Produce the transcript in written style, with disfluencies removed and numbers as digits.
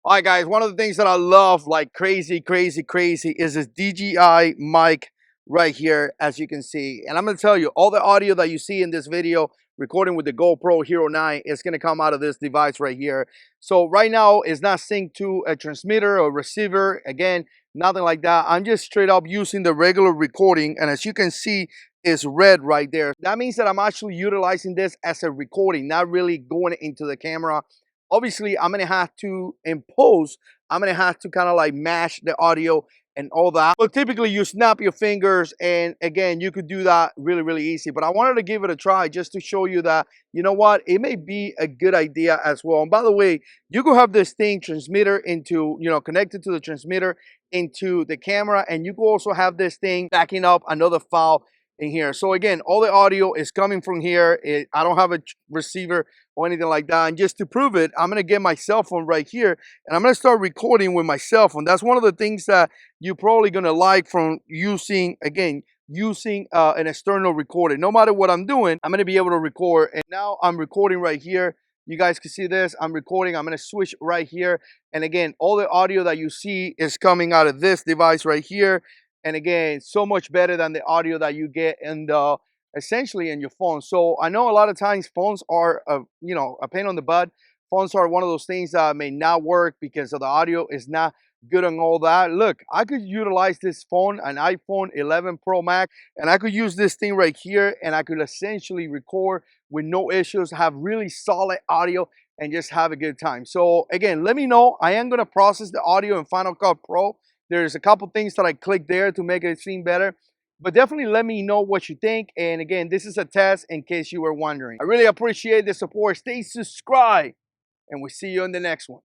All right, guys, one of the things that I love like crazy, crazy, crazy is this DJI mic right here, as you can see. And I'm going to tell you, all the audio that you see in this video recording with the GoPro Hero 9 is going to come out of this device right here. So right now, it's not synced to a transmitter or receiver. Again, nothing like that. I'm just straight up using the regular recording. And as you can see, it's red right there. That means that I'm actually utilizing this as a recording, not really going into the camera. Obviously, I'm gonna have to impose, I'm gonna have to kind of like mash the audio and all that. But typically you snap your fingers, and again, you could do that really, really easy. But I wanted to give it a try just to show you that, you know what, it may be a good idea as well. And by the way, you could have this thing transmitter into, connected to the transmitter into the camera, and you could also have this thing backing up another file in here. So again, all the audio is coming from here. I don't have a receiver or anything like that. And just to prove it, I'm gonna get my cell phone right here and I'm gonna start recording with my cell phone. That's one of the things that you're probably gonna like from using, again, using an external recorder. No matter what I'm doing, I'm gonna be able to record. And now I'm recording right here. You guys can see this. I'm recording. I'm gonna switch right here. And again, all the audio that you see is coming out of this device right here. And again, so much better than the audio that you get in the essentially in your phone. So I know a lot of times phones are a pain on the butt. Phones are one of those things that may not work because of the audio is not good and all that. Look, I could utilize this phone, an iPhone 11 Pro Max, and I could use this thing right here and I could essentially record with no issues, have really solid audio and just have a good time. So again, let me know. I am going to process the audio in Final Cut Pro. There's a couple things that I clicked there to make it seem better. But definitely let me know what you think. And again, this is a test in case you were wondering. I really appreciate the support. Stay subscribed, and we'll see you in the next one.